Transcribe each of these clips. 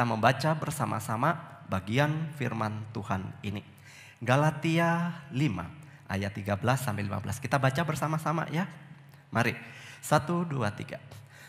kita membaca bersama-sama bagian firman Tuhan ini. Galatia 5 ayat 13 sampai 15. Kita baca bersama-sama ya. Mari. 1, 2, 3.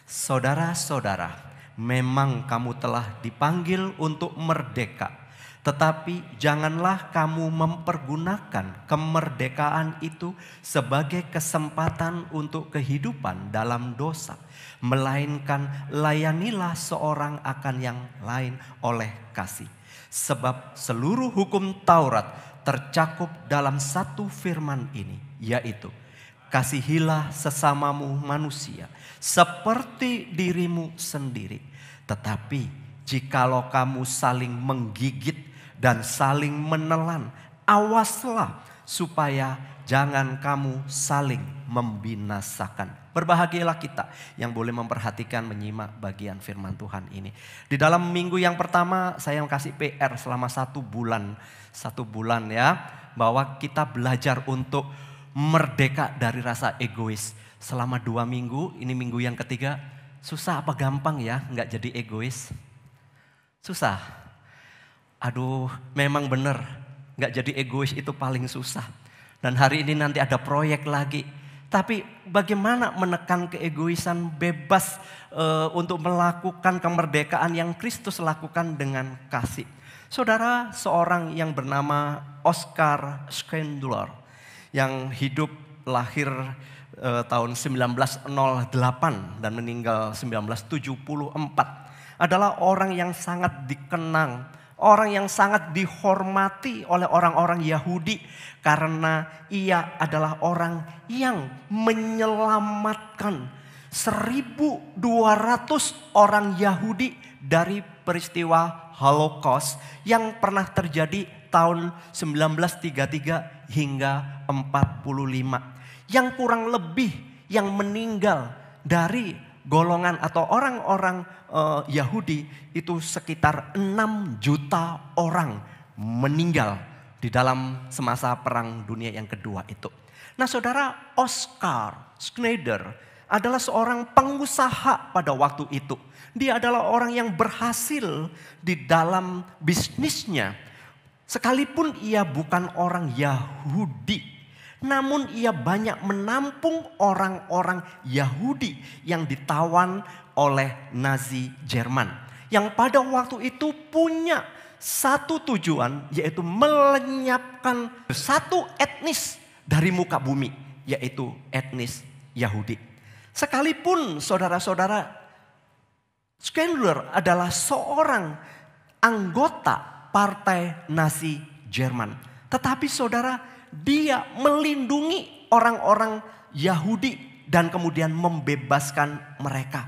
Saudara-saudara, memang kamu telah dipanggil untuk merdeka. Tetapi janganlah kamu mempergunakan kemerdekaan itu sebagai kesempatan untuk kehidupan dalam dosa. Melainkan layanilah seorang akan yang lain oleh kasih. Sebab seluruh hukum Taurat tercakup dalam satu firman ini, yaitu kasihilah sesamamu manusia seperti dirimu sendiri. Tetapi jikalau kamu saling menggigit dan saling menelan, awaslah supaya jangan kamu saling membinasakan. Berbahagialah kita yang boleh memperhatikan, menyimak bagian firman Tuhan ini. Di dalam minggu yang pertama saya kasih PR selama 1 bulan. 1 bulan ya, bahwa kita belajar untuk merdeka dari rasa egois. Selama 2 minggu, ini minggu yang ketiga. Susah apa gampang ya nggak jadi egois? Susah. Aduh, memang benar nggak jadi egois itu paling susah. Dan hari ini nanti ada proyek lagi. Tapi bagaimana menekan keegoisan, bebas untuk melakukan kemerdekaan yang Kristus lakukan dengan kasih. Saudara, seorang yang bernama Oscar Schindler yang hidup lahir tahun 1908 dan meninggal 1974 adalah orang yang sangat dikenang, orang yang sangat dihormati oleh orang-orang Yahudi karena ia adalah orang yang menyelamatkan 1.200 orang Yahudi dari peristiwa Holocaust yang pernah terjadi tahun 1933 hingga 45. Yang kurang lebih yang meninggal dari golongan atau orang-orang Yahudi itu sekitar 6 juta orang meninggal di dalam semasa perang dunia yang kedua itu. Nah saudara, Oscar Schneider adalah seorang pengusaha pada waktu itu. Dia adalah orang yang berhasil di dalam bisnisnya. Sekalipun ia bukan orang Yahudi, namun ia banyak menampung orang-orang Yahudi yang ditawan oleh Nazi Jerman. Yang pada waktu itu punya satu tujuan, yaitu melenyapkan satu etnis dari muka bumi, yaitu etnis Yahudi. Sekalipun saudara-saudara, Schindler adalah seorang anggota partai Nazi Jerman. Tetapi saudara, dia melindungi orang-orang Yahudi dan kemudian membebaskan mereka.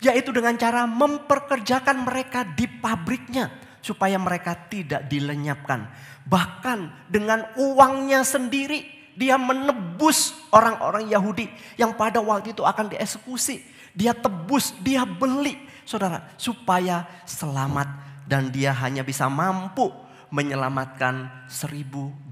Yaitu dengan cara memperkerjakan mereka di pabriknya supaya mereka tidak dilenyapkan. Bahkan dengan uangnya sendiri dia menebus orang-orang Yahudi yang pada waktu itu akan dieksekusi. Dia tebus, dia beli saudara supaya selamat, dan dia hanya bisa mampu menyelamatkan 1.200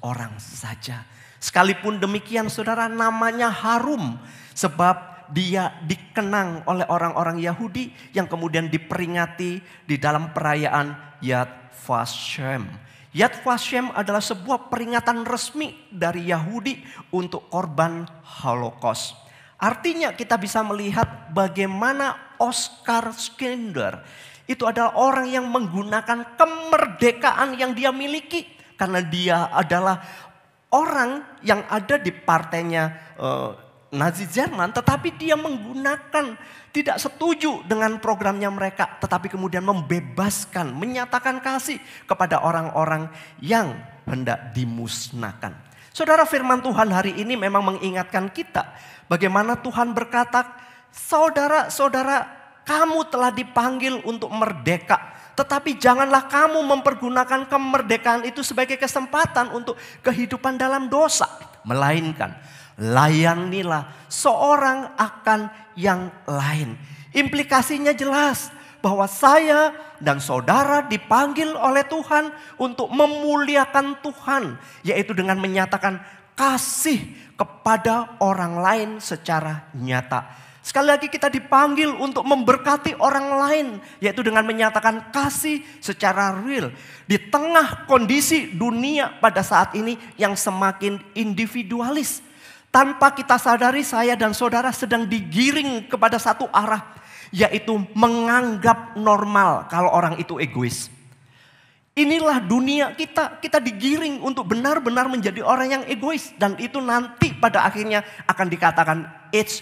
orang saja. Sekalipun demikian saudara, namanya harum sebab dia dikenang oleh orang-orang Yahudi yang kemudian diperingati di dalam perayaan Yad Vashem. Yad Vashem adalah sebuah peringatan resmi dari Yahudi untuk korban Holocaust. Artinya kita bisa melihat bagaimana Oscar Schindler itu adalah orang yang menggunakan kemerdekaan yang dia miliki. Karena dia adalah orang yang ada di partainya Nazi Jerman, tetapi dia menggunakan, tidak setuju dengan programnya mereka, tetapi kemudian membebaskan, menyatakan kasih kepada orang-orang yang hendak dimusnahkan. Saudara, firman Tuhan hari ini memang mengingatkan kita bagaimana Tuhan berkata, saudara-saudara, kamu telah dipanggil untuk merdeka. Tetapi janganlah kamu mempergunakan kemerdekaan itu sebagai kesempatan untuk kehidupan dalam dosa. Melainkan layanilah seorang akan yang lain. Implikasinya jelas bahwa saya dan saudara dipanggil oleh Tuhan untuk memuliakan Tuhan. Yaitu dengan menyatakan kasih kepada orang lain secara nyata. Sekali lagi kita dipanggil untuk memberkati orang lain. Yaitu dengan menyatakan kasih secara real. Di tengah kondisi dunia pada saat ini yang semakin individualis. Tanpa kita sadari saya dan saudara sedang digiring kepada satu arah. Yaitu menganggap normal kalau orang itu egois. Inilah dunia kita. Kita digiring untuk benar-benar menjadi orang yang egois. Dan itu nanti pada akhirnya akan dikatakan it's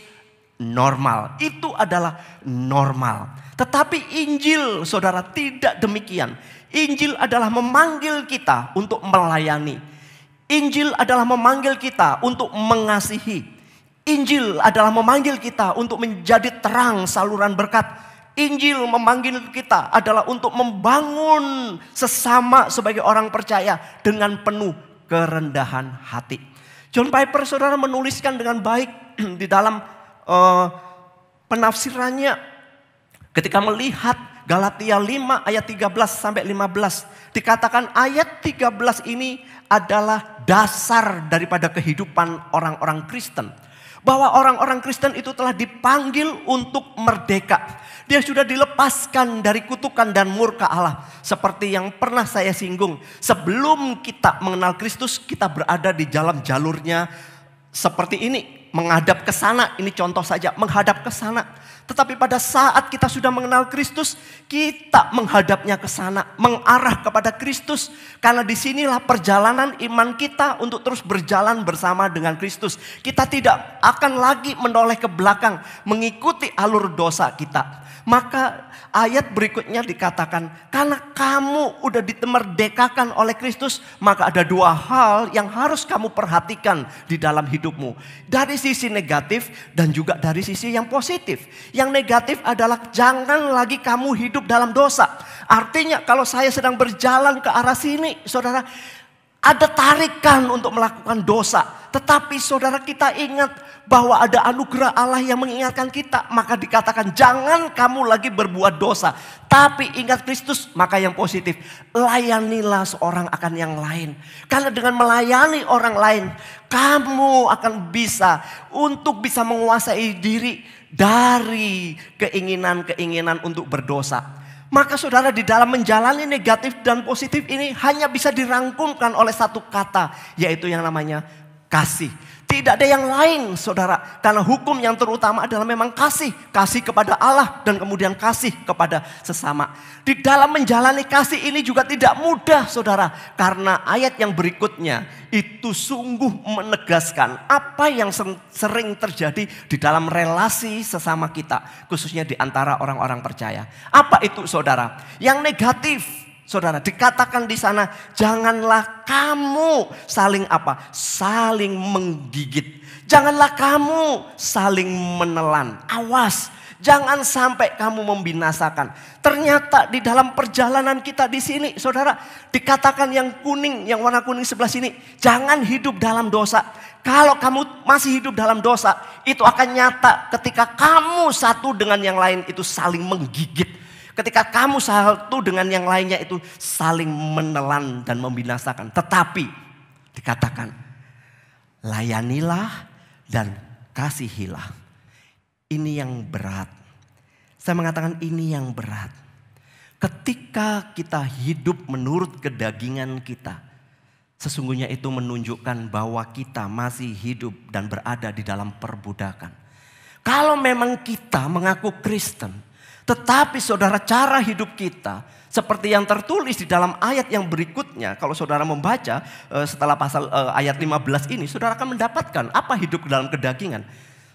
normal. Itu adalah normal. Tetapi Injil saudara tidak demikian. Injil adalah memanggil kita untuk melayani. Injil adalah memanggil kita untuk mengasihi. Injil adalah memanggil kita untuk menjadi terang saluran berkat. Injil memanggil kita adalah untuk membangun sesama sebagai orang percaya dengan penuh kerendahan hati. John Piper saudara menuliskan dengan baik di dalam penafsirannya ketika melihat Galatia 5 ayat 13 sampai 15. Dikatakan ayat 13 ini adalah dasar daripada kehidupan orang-orang Kristen. Bahwa orang-orang Kristen itu telah dipanggil untuk merdeka. Dia sudah dilepaskan dari kutukan dan murka Allah. Seperti yang pernah saya singgung. Sebelum kita mengenal Kristus, kita berada di dalam jalurnya seperti ini. Menghadap ke sana, ini contoh saja, menghadap ke sana. Tetapi pada saat kita sudah mengenal Kristus, kita menghadapnya ke sana, mengarah kepada Kristus. Karena disinilah perjalanan iman kita untuk terus berjalan bersama dengan Kristus. Kita tidak akan lagi menoleh ke belakang, mengikuti alur dosa kita. Maka ayat berikutnya dikatakan, karena kamu udah dimerdekakan oleh Kristus, maka ada dua hal yang harus kamu perhatikan di dalam hidupmu. Dari sisi negatif dan juga dari sisi yang positif. Yang negatif adalah jangan lagi kamu hidup dalam dosa. Artinya kalau saya sedang berjalan ke arah sini, saudara, ada tarikan untuk melakukan dosa. Tetapi saudara kita ingat bahwa ada anugerah Allah yang mengingatkan kita. Maka dikatakan jangan kamu lagi berbuat dosa. Tapi ingat Kristus, maka yang positif. Layanilah seorang akan yang lain. Karena dengan melayani orang lain, kamu akan bisa untuk bisa menguasai diri dari keinginan-keinginan untuk berdosa. Maka saudara di dalam menjalani negatif dan positif ini hanya bisa dirangkumkan oleh satu kata. Yaitu yang namanya kasih. Tidak ada yang lain saudara. Karena hukum yang terutama adalah memang kasih. Kasih kepada Allah dan kemudian kasih kepada sesama. Di dalam menjalani kasih ini juga tidak mudah saudara. Karena ayat yang berikutnya itu sungguh menegaskan apa yang sering terjadi di dalam relasi sesama kita. Khususnya di antara orang-orang percaya. Apa itu saudara? Yang negatif. Saudara, dikatakan di sana janganlah kamu saling apa? Saling menggigit. Janganlah kamu saling menelan. Awas, jangan sampai kamu membinasakan. Ternyata di dalam perjalanan kita di sini, saudara, dikatakan yang kuning, yang warna kuning sebelah sini, jangan hidup dalam dosa. Kalau kamu masih hidup dalam dosa, itu akan nyata ketika kamu satu dengan yang lain itu saling menggigit. Ketika kamu satu dengan yang lainnya itu saling menelan dan membinasakan. Tetapi dikatakan layanilah dan kasihilah. Ini yang berat. Saya mengatakan ini yang berat. Ketika kita hidup menurut kedagingan kita. Sesungguhnya itu menunjukkan bahwa kita masih hidup dan berada di dalam perbudakan. Kalau memang kita mengaku Kristen. Tetapi saudara cara hidup kita seperti yang tertulis di dalam ayat yang berikutnya. Kalau saudara membaca setelah pasal ayat 15 ini. Saudara akan mendapatkan apa hidup dalam kedagingan.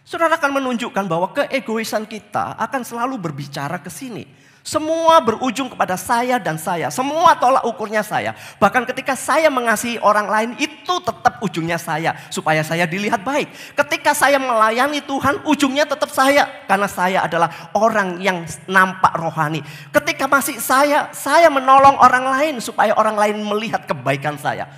Saudara akan menunjukkan bahwa keegoisan kita akan selalu berbicara ke sini. Semua berujung kepada saya dan saya. Semua tolak ukurnya saya. Bahkan ketika saya mengasihi orang lain itu tetap ujungnya saya. Supaya saya dilihat baik. Ketika saya melayani Tuhan ujungnya tetap saya. Karena saya adalah orang yang nampak rohani. Ketika masih saya menolong orang lain supaya orang lain melihat kebaikan saya.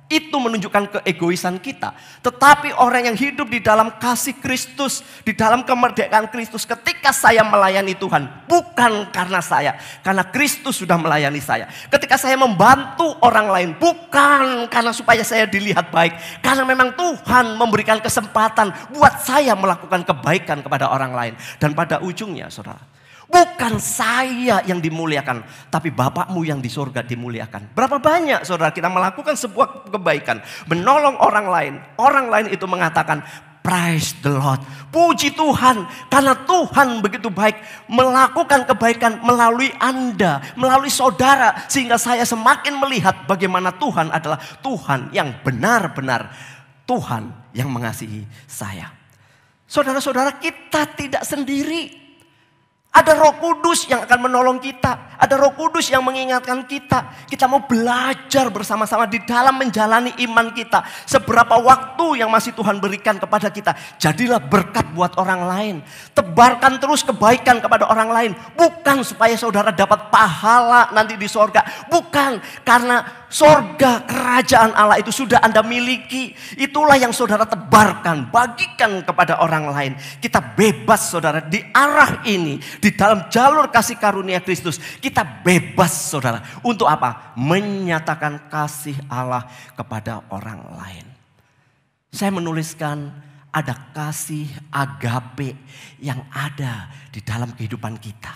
Itu menunjukkan keegoisan kita. Tetapi orang yang hidup di dalam kasih Kristus, di dalam kemerdekaan Kristus, ketika saya melayani Tuhan, bukan karena saya, karena Kristus sudah melayani saya. Ketika saya membantu orang lain, bukan karena supaya saya dilihat baik, karena memang Tuhan memberikan kesempatan buat saya melakukan kebaikan kepada orang lain. Dan pada ujungnya, saudara, bukan saya yang dimuliakan, tapi Bapakmu yang di surga dimuliakan. Berapa banyak saudara kita melakukan sebuah kebaikan, menolong orang lain itu mengatakan, praise the Lord, puji Tuhan, karena Tuhan begitu baik melakukan kebaikan melalui Anda, melalui saudara, sehingga saya semakin melihat bagaimana Tuhan adalah Tuhan yang benar-benar Tuhan yang mengasihi saya. Saudara-saudara, kita tidak sendiri. Ada Roh Kudus yang akan menolong kita. Ada Roh Kudus yang mengingatkan kita. Kita mau belajar bersama-sama di dalam menjalani iman kita. Seberapa waktu yang masih Tuhan berikan kepada kita. Jadilah berkat buat orang lain. Tebarkan terus kebaikan kepada orang lain. Bukan supaya saudara dapat pahala nanti di sorga. Bukan, karena sorga kerajaan Allah itu sudah Anda miliki. Itulah yang saudara tebarkan, bagikan kepada orang lain. Kita bebas saudara di arah ini. Di dalam jalur kasih karunia Kristus, kita bebas saudara. Untuk apa? Menyatakan kasih Allah kepada orang lain. Saya menuliskan ada kasih agape yang ada di dalam kehidupan kita.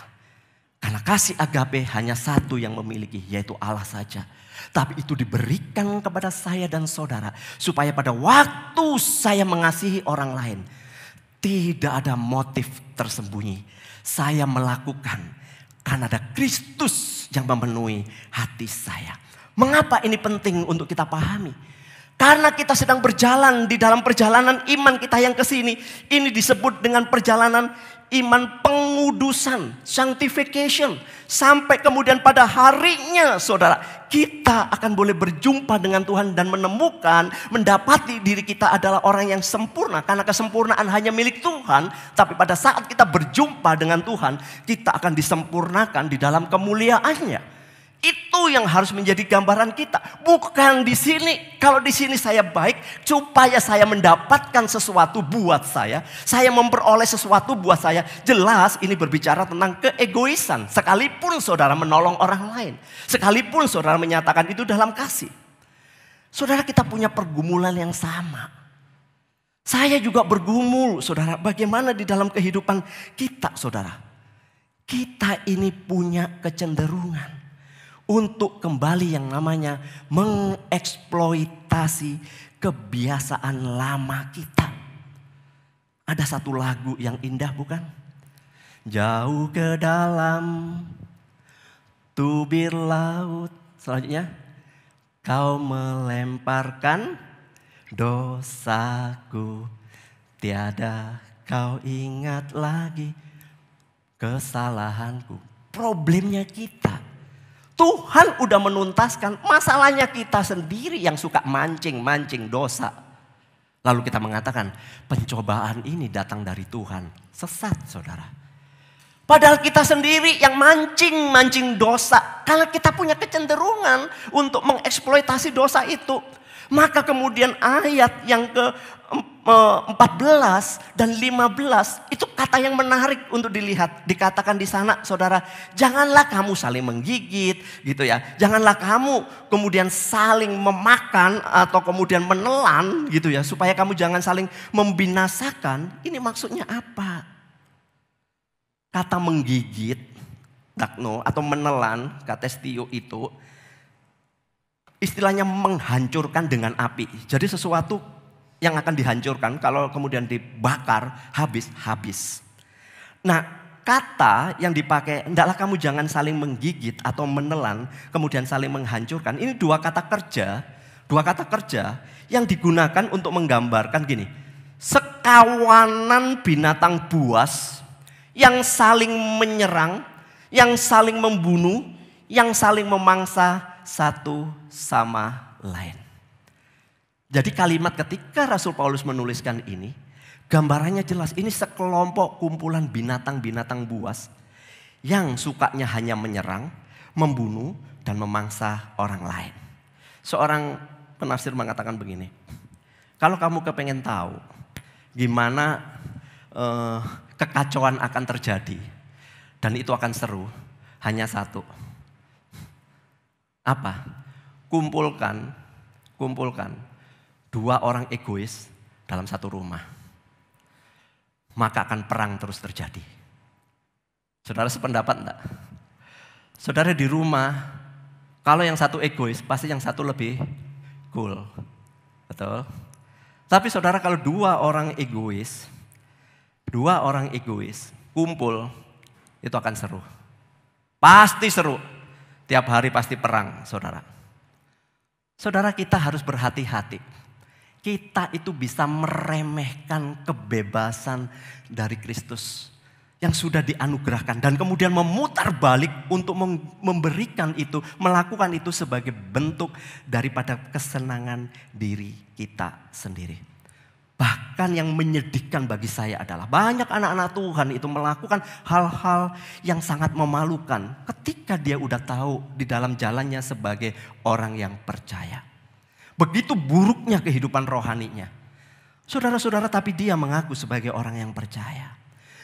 Karena kasih agape hanya satu yang memiliki, yaitu Allah saja. Tapi itu diberikan kepada saya dan saudara, supaya pada waktu saya mengasihi orang lain, tidak ada motif tersembunyi. Saya melakukan karena ada Kristus yang memenuhi hati saya. Mengapa ini penting untuk kita pahami? Karena kita sedang berjalan di dalam perjalanan iman kita yang ke sini. Ini disebut dengan perjalanan iman pengudusan, sanctification. Sampai kemudian pada harinya saudara, kita akan boleh berjumpa dengan Tuhan dan menemukan, mendapati diri kita adalah orang yang sempurna. Karena kesempurnaan hanya milik Tuhan. Tapi pada saat kita berjumpa dengan Tuhan, kita akan disempurnakan di dalam kemuliaannya. Itu yang harus menjadi gambaran kita. Bukan di sini. Kalau di sini saya baik supaya saya mendapatkan sesuatu buat saya. Saya memperoleh sesuatu buat saya. Jelas ini berbicara tentang keegoisan. Sekalipun saudara menolong orang lain. Sekalipun saudara menyatakan itu dalam kasih. Saudara, kita punya pergumulan yang sama. Saya juga bergumul saudara. Bagaimana di dalam kehidupan kita saudara. Kita ini punya kecenderungan untuk kembali yang namanya mengeksploitasi kebiasaan lama kita. Ada satu lagu yang indah bukan? Jauh ke dalam tubir laut. Selanjutnya, kau melemparkan dosaku. Tiada kau ingat lagi kesalahanku. Problemnya kita, Tuhan udah menuntaskan, masalahnya kita sendiri yang suka mancing dosa. Lalu kita mengatakan pencobaan ini datang dari Tuhan. Sesat saudara. Padahal kita sendiri yang mancing dosa. Karena kita punya kecenderungan untuk mengeksploitasi dosa itu. Maka kemudian ayat yang ke-14 dan 15 itu kata yang menarik untuk dilihat. Dikatakan di sana saudara, janganlah kamu saling menggigit gitu ya. Janganlah kamu kemudian saling memakan atau kemudian menelan gitu ya. Supaya kamu jangan saling membinasakan. Ini maksudnya apa? Kata menggigit, dakno atau menelan, katestio itu istilahnya menghancurkan dengan api. Jadi sesuatu yang akan dihancurkan kalau kemudian dibakar habis. Nah, kata yang dipakai, hendaklah kamu jangan saling menggigit atau menelan, kemudian saling menghancurkan. Ini dua kata kerja yang digunakan untuk menggambarkan gini. Sekawanan binatang buas yang saling menyerang, yang saling membunuh, yang saling memangsa satu sama lain. Jadi kalimat ketika Rasul Paulus menuliskan ini, gambarannya jelas. Ini sekelompok kumpulan binatang-binatang buas yang sukanya hanya menyerang, membunuh, dan memangsa orang lain. Seorang penafsir mengatakan begini. Kalau kamu kepengen tahu gimana kekacauan akan terjadi dan itu akan seru, hanya satu. Apa? Kumpulkan 2 orang egois dalam satu rumah. Maka akan perang terus terjadi. Saudara sependapat enggak? Saudara di rumah, kalau yang satu egois, pasti yang satu lebih cool. Betul? Tapi saudara kalau 2 orang egois kumpul, itu akan seru. Pasti seru. Tiap hari pasti perang, saudara. Saudara, kita harus berhati-hati. Kita itu bisa meremehkan kebebasan dari Kristus yang sudah dianugerahkan dan kemudian memutar balik untuk memberikan itu, melakukan itu sebagai bentuk daripada kesenangan diri kita sendiri. Bahkan yang menyedihkan bagi saya adalah banyak anak-anak Tuhan itu melakukan hal-hal yang sangat memalukan ketika dia udah tahu di dalam jalannya sebagai orang yang percaya. Begitu buruknya kehidupan rohaninya. Saudara-saudara, tapi dia mengaku sebagai orang yang percaya.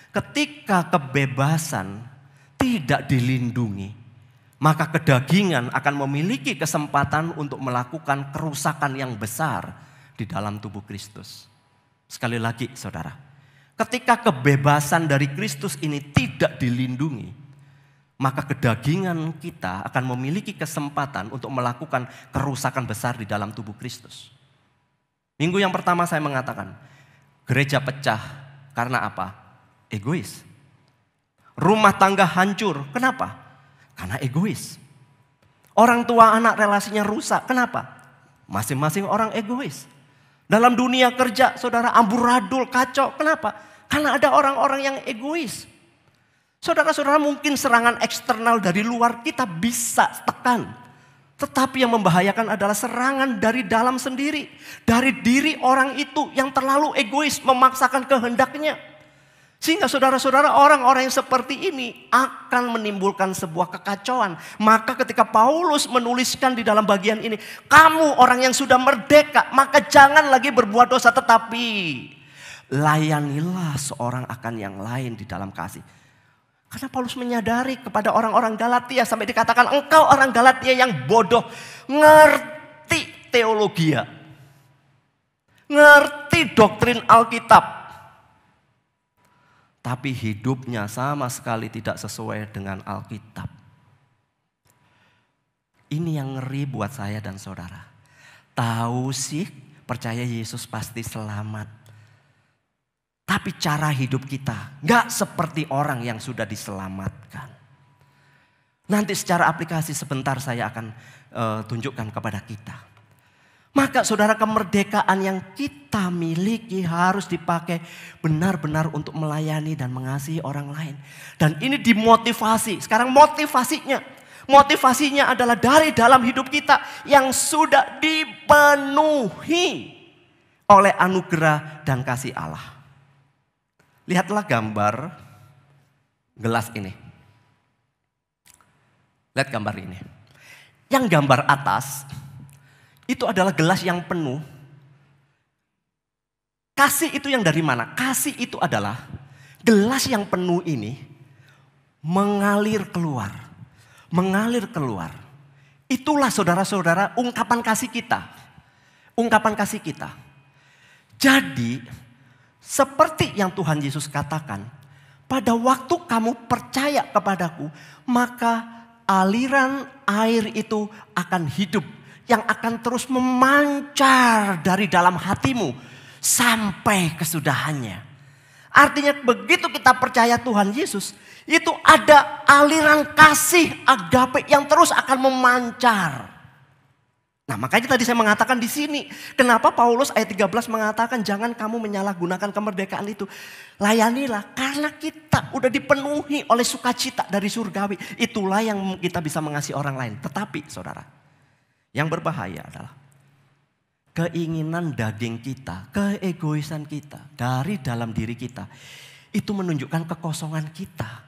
Ketika kebebasan tidak dilindungi, maka kedagingan akan memiliki kesempatan untuk melakukan kerusakan yang besar di dalam tubuh Kristus. Sekali lagi saudara, ketika kebebasan dari Kristus ini tidak dilindungi, maka kedagingan kita akan memiliki kesempatan untuk melakukan kerusakan besar di dalam tubuh Kristus. Minggu yang pertama saya mengatakan, gereja pecah karena apa? Egois. Rumah tangga hancur, kenapa? Karena egois. Orang tua anak relasinya rusak, kenapa? Masing-masing orang egois. Dalam dunia kerja, saudara, amburadul, kacau. Kenapa? Karena ada orang-orang yang egois. Saudara-saudara, mungkin serangan eksternal dari luar kita bisa tekan. Tetapi yang membahayakan adalah serangan dari dalam sendiri. Dari diri orang itu yang terlalu egois memaksakan kehendaknya. Sehingga saudara-saudara, orang-orang yang seperti ini akan menimbulkan sebuah kekacauan. Maka ketika Paulus menuliskan di dalam bagian ini, kamu orang yang sudah merdeka, maka jangan lagi berbuat dosa, tetapi layanilah seorang akan yang lain di dalam kasih. Karena Paulus menyadari kepada orang-orang Galatia sampai dikatakan, engkau orang Galatia yang bodoh, ngerti teologia, ngerti doktrin Alkitab, tapi hidupnya sama sekali tidak sesuai dengan Alkitab. Ini yang ngeri buat saya dan saudara. Tahu sih percaya Yesus pasti selamat. Tapi cara hidup kita gak seperti orang yang sudah diselamatkan. Nanti secara aplikasi sebentar saya akan tunjukkan kepada kita. Maka saudara, kemerdekaan yang kita miliki harus dipakai benar-benar untuk melayani dan mengasihi orang lain. Dan ini dimotivasi. Sekarang motivasinya adalah dari dalam hidup kita yang sudah dipenuhi oleh anugerah dan kasih Allah. Lihatlah gambar gelas ini. Lihat gambar ini. Yang gambar atas itu adalah gelas yang penuh. Kasih itu yang dari mana? Kasih itu adalah gelas yang penuh ini mengalir keluar. Mengalir keluar. Itulah saudara-saudara ungkapan kasih kita. Ungkapan kasih kita. Jadi seperti yang Tuhan Yesus katakan, pada waktu kamu percaya kepadaku, maka aliran air itu akan hidup. Yang akan terus memancar dari dalam hatimu sampai kesudahannya. Artinya begitu kita percaya Tuhan Yesus, itu ada aliran kasih agape yang terus akan memancar. Nah, makanya tadi saya mengatakan di sini, kenapa Paulus ayat 13 mengatakan jangan kamu menyalahgunakan kemerdekaan itu. Layanilah, karena kita udah dipenuhi oleh sukacita dari surgawi. Itulah yang kita bisa mengasihi orang lain. Tetapi saudara, yang berbahaya adalah keinginan daging kita, keegoisan kita dari dalam diri kita. Itu menunjukkan kekosongan kita.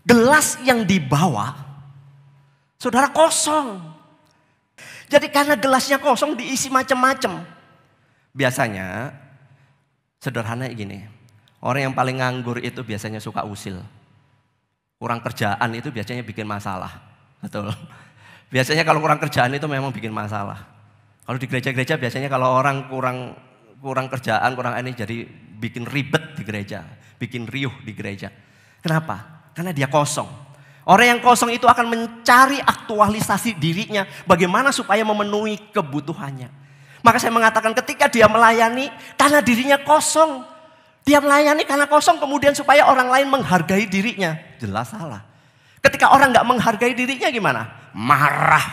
Gelas yang dibawa, saudara, kosong. Jadi karena gelasnya kosong diisi macam-macam. Biasanya sederhana gini, orang yang paling nganggur itu biasanya suka usil. Kurang kerjaan itu biasanya bikin masalah. Betul. Biasanya kalau kurang kerjaan itu memang bikin masalah. Kalau di gereja-gereja biasanya kalau orang kurang kerjaan, kurang ini jadi bikin ribet di gereja, bikin riuh di gereja. Kenapa? Karena dia kosong. Orang yang kosong itu akan mencari aktualisasi dirinya, bagaimana supaya memenuhi kebutuhannya. Maka saya mengatakan ketika dia melayani karena dirinya kosong. Dia melayani karena kosong kemudian supaya orang lain menghargai dirinya. Jelas salah. Ketika orang gak menghargai dirinya gimana? Marah,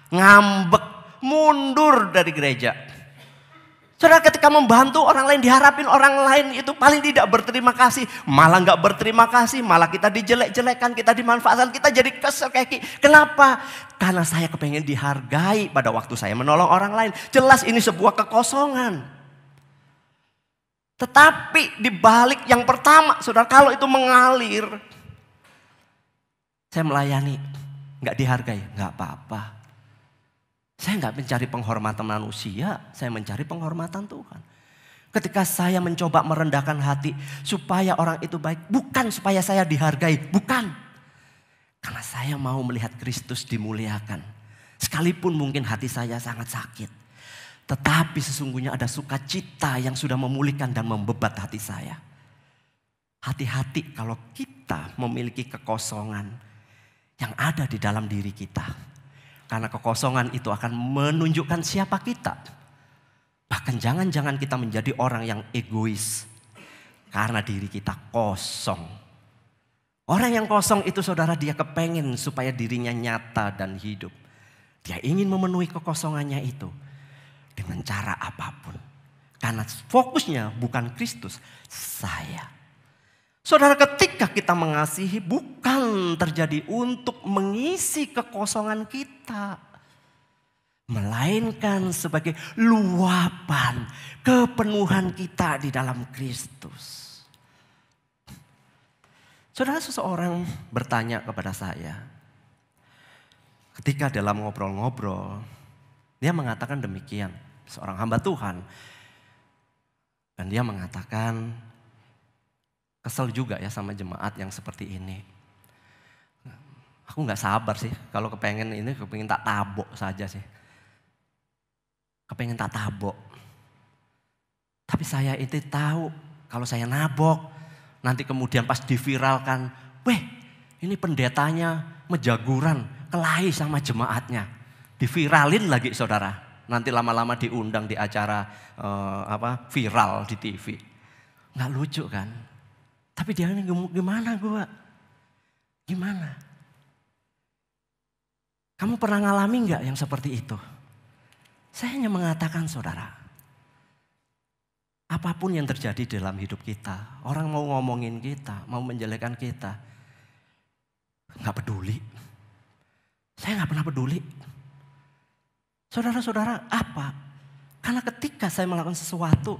ngambek, mundur dari gereja. Saudara, ketika membantu orang lain diharapin orang lain itu paling tidak berterima kasih. Malah gak berterima kasih, malah kita dijelek-jelekan, kita dimanfaatkan, kita jadi kesel kaki. Kenapa? Karena saya kepengen dihargai pada waktu saya menolong orang lain. Jelas ini sebuah kekosongan. Tetapi di balik yang pertama, saudara, kalau itu mengalir, saya melayani, gak dihargai, gak apa-apa. Saya nggak mencari penghormatan manusia, saya mencari penghormatan Tuhan. Ketika saya mencoba merendahkan hati supaya orang itu baik, bukan supaya saya dihargai, bukan. Karena saya mau melihat Kristus dimuliakan. Sekalipun mungkin hati saya sangat sakit. Tetapi sesungguhnya ada sukacita yang sudah memulihkan dan membebat hati saya. Hati-hati kalau kita memiliki kekosongan yang ada di dalam diri kita. Karena kekosongan itu akan menunjukkan siapa kita. Bahkan jangan-jangan kita menjadi orang yang egois. Karena diri kita kosong. Orang yang kosong itu saudara dia kepengen supaya dirinya nyata dan hidup. Dia ingin memenuhi kekosongannya itu. Dengan cara apapun. Karena fokusnya bukan Kristus, saya. Saudara, ketika kita mengasihi bukan terjadi untuk mengisi kekosongan kita. Melainkan sebagai luapan kepenuhan kita di dalam Kristus. Saudara, seseorang bertanya kepada saya. Ketika dalam ngobrol-ngobrol, dia mengatakan demikian. Seorang hamba Tuhan. Dan dia mengatakan, kesel juga ya sama jemaat yang seperti ini. Aku gak sabar sih kalau kepengen tak tabok saja sih. Kepengen tak tabok. Tapi saya itu tahu kalau saya nabok, nanti kemudian pas diviralkan, ini pendetanya mejaguran, kelahi sama jemaatnya. Diviralin lagi saudara. Nanti lama-lama diundang di acara viral di TV. Gak lucu kan? Tapi dia ini gimana gue? Gimana? Kamu pernah ngalami gak yang seperti itu? Saya hanya mengatakan saudara. Apapun yang terjadi dalam hidup kita. Orang mau ngomongin kita, mau menjelekkan kita. Gak peduli. Saya gak pernah peduli. Saudara-saudara apa? Karena ketika saya melakukan sesuatu.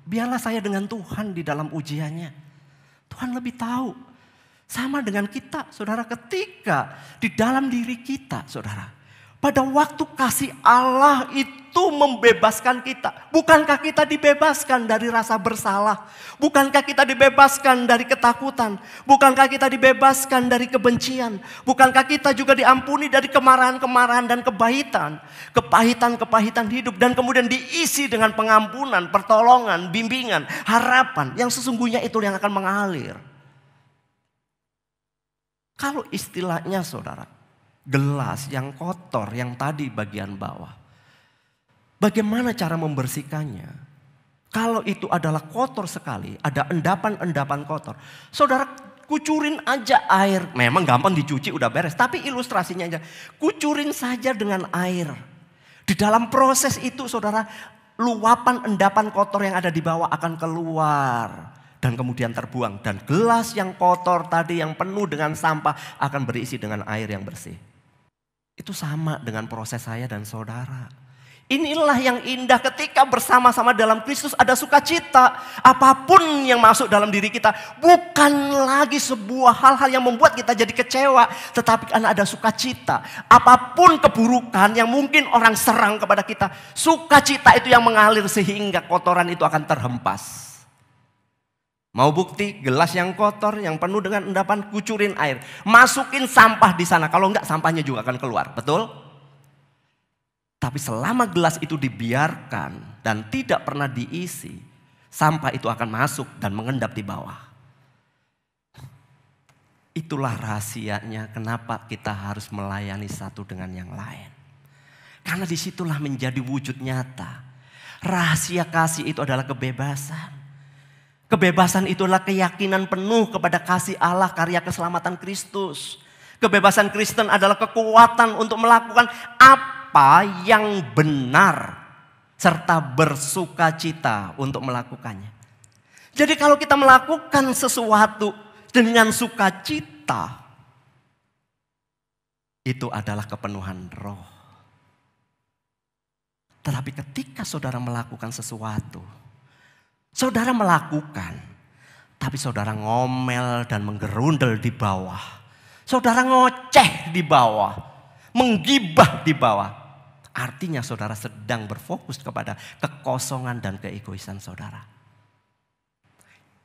Biarlah saya dengan Tuhan di dalam ujiannya. Tuhan lebih tahu. Sama dengan kita, saudara, ketika di dalam diri kita, saudara. Pada waktu kasih Allah itu membebaskan kita. Bukankah kita dibebaskan dari rasa bersalah? Bukankah kita dibebaskan dari ketakutan? Bukankah kita dibebaskan dari kebencian? Bukankah kita juga diampuni dari kemarahan-kemarahan dan kepahitan? Kepahitan-kepahitan hidup dan kemudian diisi dengan pengampunan, pertolongan, bimbingan, harapan. Yang sesungguhnya itu yang akan mengalir. Kalau istilahnya saudara, gelas yang kotor yang tadi bagian bawah. Bagaimana cara membersihkannya? Kalau itu adalah kotor sekali, ada endapan-endapan kotor. Saudara kucurin aja air. Memang gampang dicuci udah beres. Tapi ilustrasinya aja. Kucurin saja dengan air. Di dalam proses itu saudara, luapan endapan kotor yang ada di bawah akan keluar. Dan kemudian terbuang. Dan gelas yang kotor tadi yang penuh dengan sampah akan berisi dengan air yang bersih. Itu sama dengan proses saya dan saudara. Inilah yang indah ketika bersama-sama dalam Kristus ada sukacita. Apapun yang masuk dalam diri kita bukan lagi sebuah hal-hal yang membuat kita jadi kecewa. Tetapi karena ada sukacita. Apapun keburukan yang mungkin orang serang kepada kita. Sukacita itu yang mengalir sehingga kotoran itu akan terhempas. Mau bukti gelas yang kotor yang penuh dengan endapan, kucurin air. Masukin sampah di sana. Kalau enggak sampahnya juga akan keluar. Betul? Tapi selama gelas itu dibiarkan dan tidak pernah diisi, sampah itu akan masuk dan mengendap di bawah. Itulah rahasianya kenapa kita harus melayani satu dengan yang lain. Karena disitulah menjadi wujud nyata. Rahasia kasih itu adalah kebebasan. Kebebasan itu adalah keyakinan penuh kepada kasih Allah karya keselamatan Kristus. Kebebasan Kristen adalah kekuatan untuk melakukan apa yang benar serta bersukacita untuk melakukannya. Jadi kalau kita melakukan sesuatu dengan sukacita, itu adalah kepenuhan roh. Tetapi ketika saudara melakukan sesuatu, saudara melakukan, tapi saudara ngomel dan menggerundel di bawah. Saudara ngoceh di bawah, menggibah di bawah. Artinya saudara sedang berfokus kepada kekosongan dan keegoisan saudara.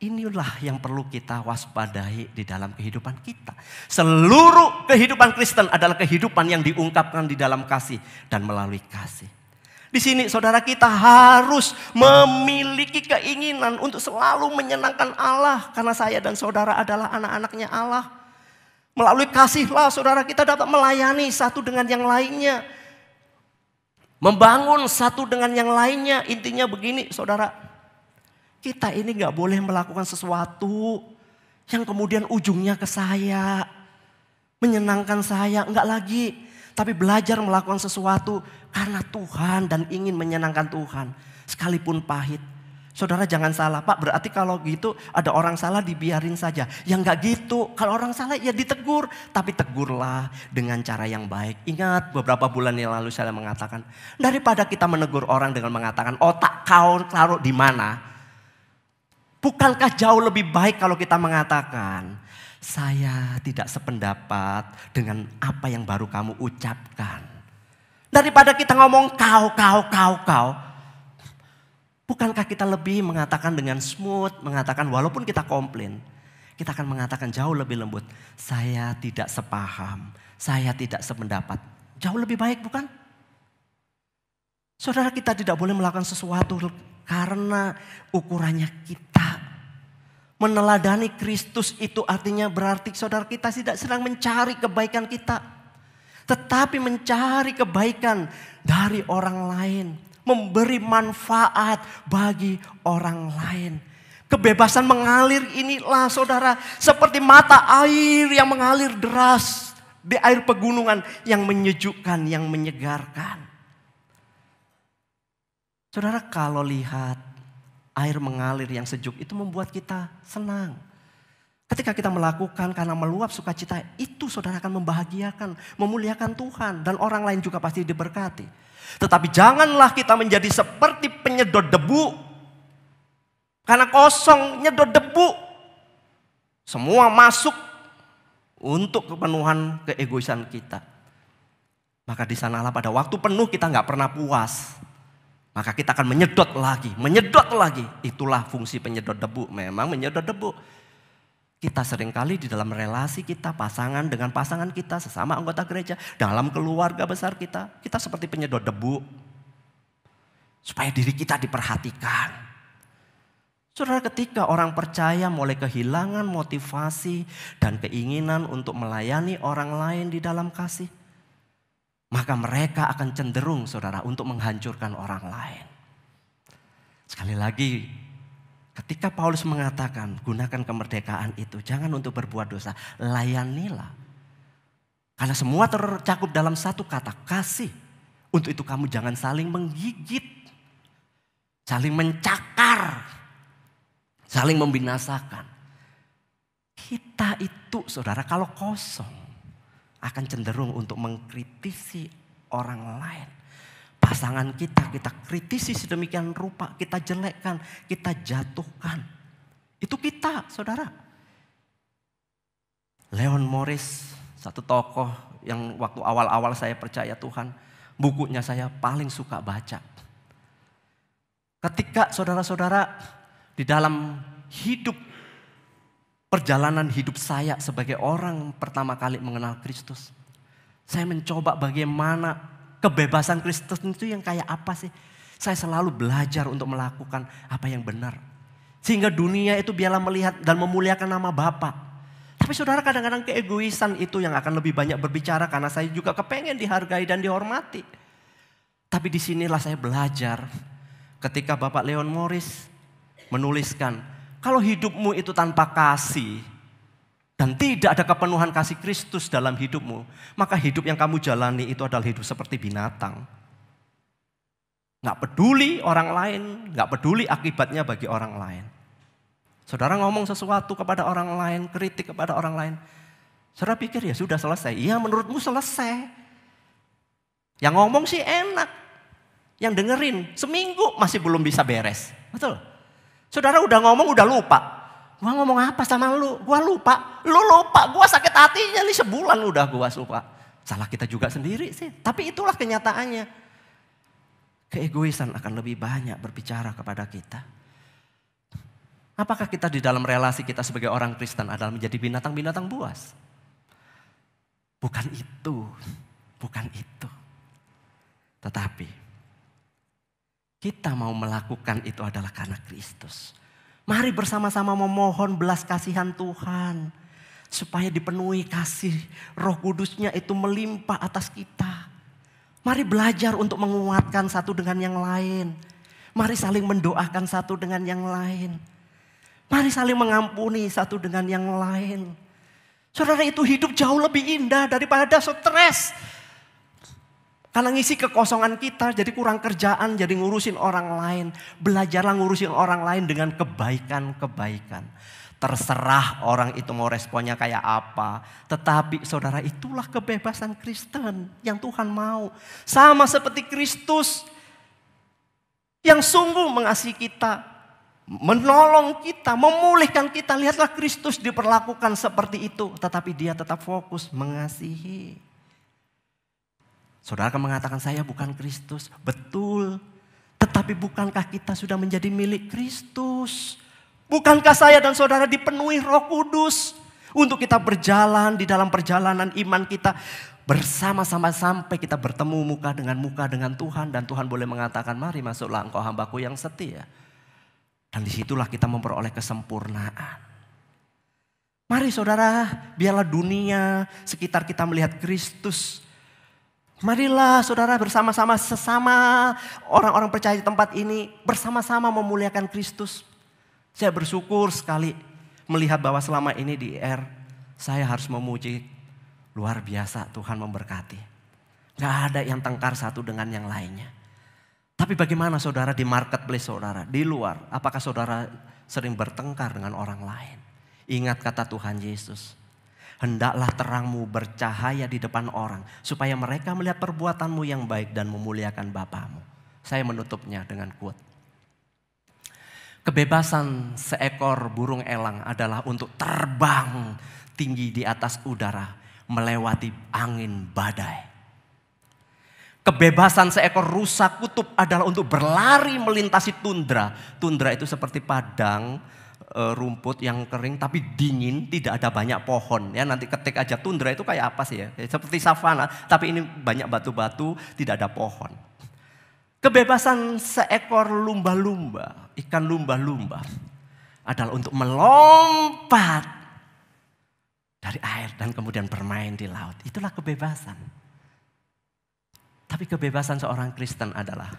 Inilah yang perlu kita waspadai di dalam kehidupan kita. Seluruh kehidupan Kristen adalah kehidupan yang diungkapkan di dalam kasih dan melalui kasih. Di sini saudara kita harus memiliki keinginan untuk selalu menyenangkan Allah. Karena saya dan saudara adalah anak-anaknya Allah. Melalui kasihlah saudara kita dapat melayani satu dengan yang lainnya. Membangun satu dengan yang lainnya. Intinya begini saudara. Kita ini gak boleh melakukan sesuatu yang kemudian ujungnya ke saya. Menyenangkan saya. Enggak lagi. Tapi belajar melakukan sesuatu karena Tuhan dan ingin menyenangkan Tuhan. Sekalipun pahit. Saudara jangan salah. Pak berarti kalau gitu ada orang salah dibiarin saja. Ya enggak gitu. Kalau orang salah ya ditegur. Tapi tegurlah dengan cara yang baik. Ingat beberapa bulan yang lalu saya mengatakan. Daripada kita menegur orang dengan mengatakan otak kau taruh di mana. Bukankah jauh lebih baik kalau kita mengatakan. Saya tidak sependapat dengan apa yang baru kamu ucapkan. Daripada kita ngomong kau. Bukankah kita lebih mengatakan dengan smooth, mengatakan walaupun kita komplain. Kita akan mengatakan jauh lebih lembut. Saya tidak sepaham, saya tidak sependapat. Jauh lebih baik bukan? Saudara kita tidak boleh melakukan sesuatu karena ukurannya kita. Meneladani Kristus itu artinya berarti saudara kita tidak sedang mencari kebaikan kita. Tetapi mencari kebaikan dari orang lain. Memberi manfaat bagi orang lain. Kebebasan mengalir inilah saudara. Seperti mata air yang mengalir deras. Di air pegunungan yang menyejukkan, yang menyegarkan. Saudara kalau lihat air mengalir yang sejuk itu membuat kita senang. Ketika kita melakukan karena meluap sukacita itu saudara akan membahagiakan, memuliakan Tuhan. Dan orang lain juga pasti diberkati. Tetapi janganlah kita menjadi seperti penyedot debu. Karena kosong nyedot debu. Semua masuk untuk kepenuhan keegoisan kita. Maka di sanalah pada waktu penuh kita gak pernah puas. Maka kita akan menyedot lagi. Itulah fungsi penyedot debu. Memang menyedot debu. Kita seringkali di dalam relasi kita, pasangan dengan pasangan kita, sesama anggota gereja, dalam keluarga besar kita seperti penyedot debu. Supaya diri kita diperhatikan. Saudara ketika orang percaya mulai kehilangan motivasi dan keinginan untuk melayani orang lain di dalam kasih. Maka mereka akan cenderung saudara untuk menghancurkan orang lain. Sekali lagi. Ketika Paulus mengatakan gunakan kemerdekaan itu jangan untuk berbuat dosa, layanilah. Karena semua tercakup dalam satu kata kasih. Untuk itu kamu jangan saling menggigit, saling mencakar, saling membinasakan. Kita itu saudara kalau kosong akan cenderung untuk mengkritisi orang lain. pasangan kita kritisi sedemikian rupa, kita jelekkan, kita jatuhkan. Itu kita, saudara. Leon Morris, satu tokoh yang waktu awal-awal saya percaya Tuhan, bukunya saya paling suka baca. Ketika saudara-saudara di dalam perjalanan hidup saya sebagai orang pertama kali mengenal Kristus, saya mencoba bagaimana kebebasan Kristus itu yang kayak apa sih. Saya selalu belajar untuk melakukan apa yang benar. Sehingga dunia itu biarlah melihat dan memuliakan nama Bapa. Tapi saudara, kadang-kadang keegoisan itu yang akan lebih banyak berbicara, karena saya juga kepengen dihargai dan dihormati. Tapi disinilah saya belajar ketika Bapak Leon Morris menuliskan, kalau hidupmu itu tanpa kasih dan tidak ada kepenuhan kasih Kristus dalam hidupmu, maka hidup yang kamu jalani itu adalah hidup seperti binatang. Gak peduli orang lain, gak peduli akibatnya bagi orang lain. Saudara ngomong sesuatu kepada orang lain, kritik kepada orang lain, saudara pikir ya sudah selesai. Iya, menurutmu selesai. Yang ngomong sih enak, yang dengerin seminggu masih belum bisa beres. Betul? Saudara udah ngomong udah lupa. Gua ngomong apa sama lu? Gua lupa. Lu lupa, gua sakit hatinya nih sebulan udah gua lupa. Salah kita juga sendiri sih. Tapi itulah kenyataannya. Keegoisan akan lebih banyak berbicara kepada kita. Apakah kita di dalam relasi kita sebagai orang Kristen adalah menjadi binatang-binatang buas? Bukan itu. Bukan itu. Tetapi kita mau melakukan itu adalah karena Kristus. Mari bersama-sama memohon belas kasihan Tuhan. Supaya dipenuhi kasih Roh Kudusnya itu melimpah atas kita. Mari belajar untuk menguatkan satu dengan yang lain. Mari saling mendoakan satu dengan yang lain. Mari saling mengampuni satu dengan yang lain. Saudara, itu hidup jauh lebih indah daripada stres. Karena ngisi kekosongan kita, jadi kurang kerjaan, jadi ngurusin orang lain. Belajarlah ngurusin orang lain dengan kebaikan-kebaikan. Terserah orang itu mau responnya kayak apa. Tetapi saudara, itulah kebebasan Kristen yang Tuhan mau. Sama seperti Kristus yang sungguh mengasihi kita, menolong kita, memulihkan kita. Lihatlah Kristus diperlakukan seperti itu. Tetapi dia tetap fokus mengasihi. Saudara akan mengatakan, saya bukan Kristus. Betul. Tetapi bukankah kita sudah menjadi milik Kristus? Bukankah saya dan saudara dipenuhi Roh Kudus untuk kita berjalan di dalam perjalanan iman kita bersama-sama sampai kita bertemu muka dengan Tuhan. Dan Tuhan boleh mengatakan, mari masuklah engkau hambaku yang setia. Dan disitulah kita memperoleh kesempurnaan. Mari saudara, biarlah dunia sekitar kita melihat Kristus. Marilah saudara bersama-sama sesama orang-orang percaya di tempat ini bersama-sama memuliakan Kristus. Saya bersyukur sekali melihat bahwa selama ini di saya harus memuji luar biasa, Tuhan memberkati. Gak ada yang tengkar satu dengan yang lainnya. Tapi bagaimana saudara di marketplace saudara, di luar, apakah saudara sering bertengkar dengan orang lain? Ingat kata Tuhan Yesus. Hendaklah terangmu bercahaya di depan orang, supaya mereka melihat perbuatanmu yang baik dan memuliakan Bapamu. Saya menutupnya dengan quote. Kebebasan seekor burung elang adalah untuk terbang tinggi di atas udara, melewati angin badai. Kebebasan seekor rusa kutub adalah untuk berlari melintasi tundra. Tundra itu seperti padang rumput yang kering tapi dingin, tidak ada banyak pohon. Ya, nanti ketik aja tundra itu kayak apa sih ya? Seperti savana, tapi ini banyak batu-batu, tidak ada pohon. Kebebasan seekor lumba-lumba, ikan lumba-lumba adalah untuk melompat dari air dan kemudian bermain di laut. Itulah kebebasan. Tapi kebebasan seorang Kristen adalah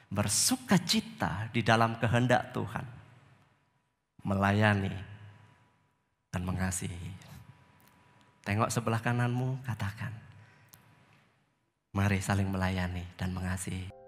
bersukacita di dalam kehendak Tuhan. Melayani dan mengasihi. Tengok sebelah kananmu, katakan, mari saling melayani dan mengasihi.